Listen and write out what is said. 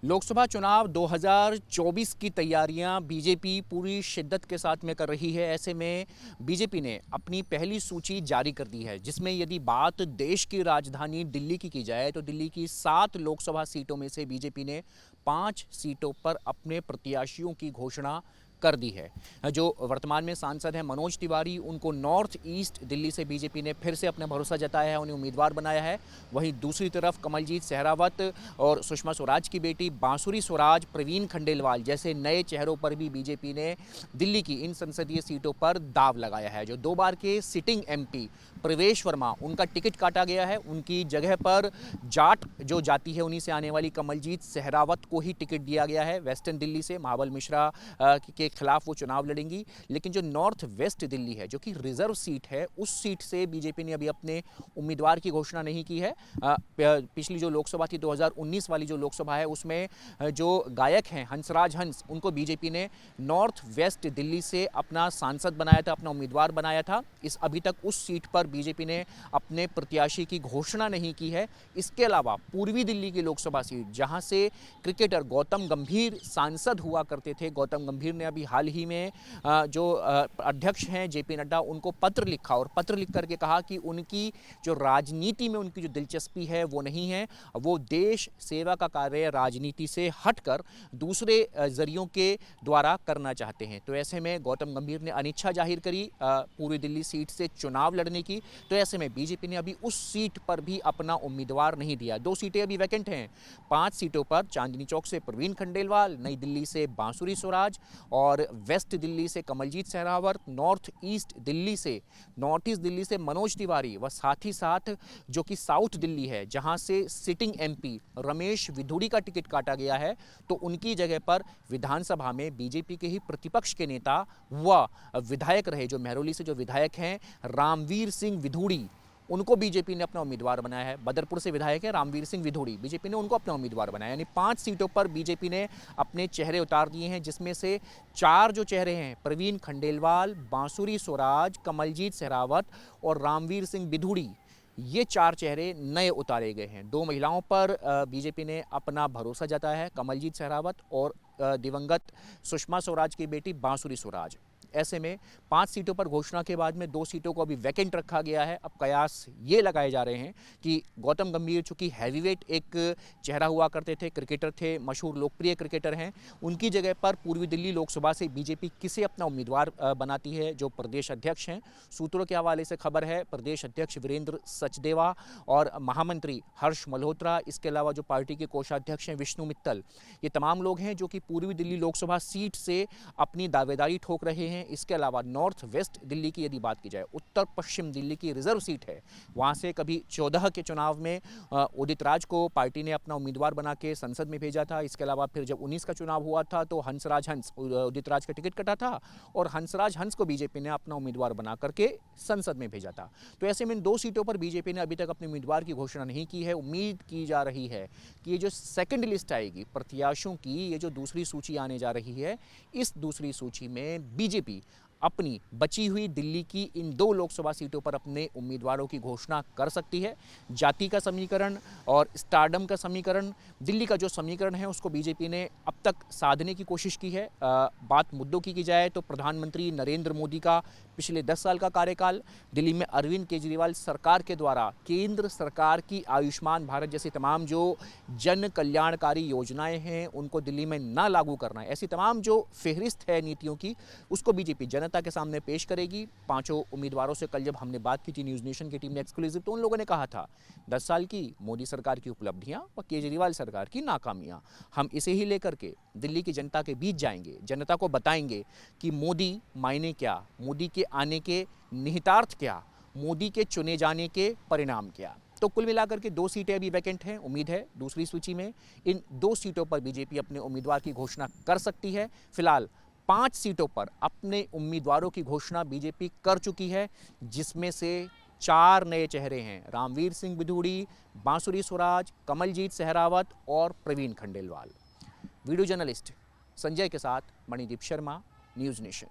लोकसभा चुनाव 2024 की तैयारियां बीजेपी पूरी शिद्दत के साथ में कर रही है। ऐसे में बीजेपी ने अपनी पहली सूची जारी कर दी है, जिसमें यदि बात देश की राजधानी दिल्ली की जाए तो दिल्ली की 7 लोकसभा सीटों में से बीजेपी ने 5 सीटों पर अपने प्रत्याशियों की घोषणा कर दी है। जो वर्तमान में सांसद हैं मनोज तिवारी, उनको नॉर्थ ईस्ट दिल्ली से बीजेपी ने फिर से अपना भरोसा जताया है, उन्हें उम्मीदवार बनाया है। वहीं दूसरी तरफ कमलजीत सहरावत और सुषमा स्वराज की बेटी बांसुरी स्वराज, प्रवीण खंडेलवाल जैसे नए चेहरों पर भी बीजेपी ने दिल्ली की इन संसदीय सीटों पर दाव लगाया है। जो 2 बार के सिटिंग एमपी प्रवेश वर्मा, उनका टिकट काटा गया है। उनकी जगह पर जाट जो जाति है उन्हीं से आने वाली कमलजीत सहरावत को ही टिकट दिया गया है। वेस्टर्न दिल्ली से महाबल मिश्रा के खिलाफ वो चुनाव लड़ेंगी। लेकिन जो नॉर्थ वेस्ट दिल्ली है, जो कि रिजर्व सीट है, उस सीट से बीजेपी ने अभी अपने उम्मीदवार की घोषणा नहीं की है। पिछली जो लोकसभा थी 2019 वाली जो लोकसभा है, उसमें जो गायक हैं हंसराज हंस, उनको बीजेपी ने नॉर्थ वेस्ट दिल्ली से अपना सांसद बनाया था, अपना उम्मीदवार बनाया था। अभी तक उस सीट पर बीजेपी ने अपने प्रत्याशी की घोषणा नहीं की है। इसके अलावा पूर्वी दिल्ली की लोकसभा सीट, जहां से क्रिकेटर गौतम गंभीर सांसद हुआ करते थे, गौतम गंभीर ने अभी हाल ही में जो अध्यक्ष हैं जेपी नड्डा, उनको पत्र लिखा और पत्र लिख करके कहा कि उनकी जो राजनीति में उनकी जो दिलचस्पी है वो नहीं है, वो देश सेवा का कार्य राजनीति से हटकर दूसरे जरियों के द्वारा करना चाहते हैं। तो ऐसे में गौतम गंभीर ने अनिच्छा जाहिर करी पूर्वी दिल्ली सीट से चुनाव लड़ने की। तो ऐसे में बीजेपी ने अभी उस सीट पर भी अपना उम्मीदवार नहीं दिया। 2 सीटें अभी वैकेंट हैं। 5 सीटों पर चांदनी चौक से प्रवीण खंडेलवाल, नई दिल्ली से बांसुरी स्वराज और वेस्ट दिल्ली से कमलजीत सहरावत, नॉर्थ ईस्ट दिल्ली से मनोज तिवारी व साथ ही साथ जो कि साउथ दिल्ली है, जहां से सिटिंग एमपी रमेश विधुड़ी का टिकट काटा गया है, तो उनकी जगह पर विधानसभा में बीजेपी के ही प्रतिपक्ष के नेता व विधायक रहे, जो महरौली से जो विधायक हैं रामवीर सिंह विधुड़ी, उनको बीजेपी ने अपना उम्मीदवार बनाया है। बदरपुर से विधायक है रामवीर सिंह विधुड़ी, बीजेपी ने उनको अपना उम्मीदवार बनाया। यानी 5 सीटों पर बीजेपी ने अपने चेहरे उतार दिए हैं, जिसमें से 4 जो चेहरे हैं प्रवीण खंडेलवाल, बांसुरी स्वराज, कमलजीत सहरावत और रामवीर सिंह विधुड़ी, ये 4 चेहरे नए उतारे गए हैं। 2 महिलाओं पर बीजेपी ने अपना भरोसा जताया है, कमलजीत सहरावत और दिवंगत सुषमा स्वराज की बेटी बांसुरी स्वराज। ऐसे में 5 सीटों पर घोषणा के बाद में 2 सीटों को अभी वैकेंट रखा गया है। अब कयास ये लगाए जा रहे हैं कि गौतम गंभीर, चूंकि हैवीवेट एक चेहरा हुआ करते थे, क्रिकेटर थे, मशहूर लोकप्रिय क्रिकेटर हैं, उनकी जगह पर पूर्वी दिल्ली लोकसभा से बीजेपी किसे अपना उम्मीदवार बनाती है। जो प्रदेश अध्यक्ष हैं, सूत्रों के हवाले से खबर है, प्रदेश अध्यक्ष वीरेंद्र सचदेवा और महामंत्री हर्ष मल्होत्रा, इसके अलावा जो पार्टी के कोषाध्यक्ष हैं विष्णु मित्तल, ये तमाम लोग हैं जो कि पूर्वी दिल्ली लोकसभा सीट से अपनी दावेदारी ठोक रहे हैं। इसके अलावा नॉर्थ वेस्ट दिल्ली की यदि बात की जाए, उत्तर पश्चिम दिल्ली की रिजर्व सीट है, वहां से कभी 14 के चुनाव में उदित राज को पार्टी ने अपना उम्मीदवार बना के संसद में भेजा था। इसके अलावा फिर जब 19 का चुनाव हुआ था तो हंसराज हंस, उदित राज का टिकट कटा था और हंसराज हंस को बीजेपी ने अपना उम्मीदवार बना करके संसद में भेजा था। तो ऐसे में इन 2 सीटों पर बीजेपी ने अभी तक अपने उम्मीदवार की घोषणा नहीं की है। उम्मीद की जा रही है कि ये जो सेकेंड लिस्ट आएगी प्रत्याशियों की, ये जो दूसरी सूची आने जा रही है, इस दूसरी सूची में बीजेपी अपनी बची हुई दिल्ली की इन 2 लोकसभा सीटों पर अपने उम्मीदवारों की घोषणा कर सकती है। जाति का समीकरण और स्टारडम का समीकरण, दिल्ली का जो समीकरण है, उसको बीजेपी ने अब तक साधने की कोशिश की है। बात मुद्दों की जाए तो प्रधानमंत्री नरेंद्र मोदी का पिछले 10 साल का कार्यकाल, दिल्ली में अरविंद केजरीवाल सरकार के द्वारा केंद्र सरकार की आयुष्मान भारत जैसी तमाम जो जन कल्याणकारी योजनाएं हैं, उनको दिल्ली में ना लागू करना है, ऐसी तमाम जो फहरिस्त है नीतियों की, उसको बीजेपी जनता के सामने पेश करेगी। 5 उम्मीदवारों से कल जब हमने बात की थी न्यूज़ नेशन की टीम ने एक्सक्लूसिव, तो उन लोगों ने कहा था 10 साल की मोदी सरकार की उपलब्धियां और केजरीवाल सरकार की नाकामियां, हम इसे ही लेकर के दिल्ली की जनता के बीच जाएंगे, जनता को बताएंगे कि मोदी मायने क्या, मोदी के आने के निहितार्थ क्या, मोदी के चुने जाने के परिणाम क्या। तो कुल मिलाकर के 2 सीटें अभी वैकेंट हैं। उम्मीद है दूसरी सूची में इन 2 सीटों पर बीजेपी अपने उम्मीदवार की घोषणा कर सकती है। फिलहाल 5 सीटों पर अपने उम्मीदवारों की घोषणा बीजेपी कर चुकी है, जिसमें से 4 नए चेहरे हैं, रामवीर सिंह विधुड़ी, बांसुरी स्वराज, कमलजीत सहरावत और प्रवीण खंडेलवाल। वीडियो जर्नलिस्ट संजय के साथ मणिदीप शर्मा, न्यूज़ नेशन।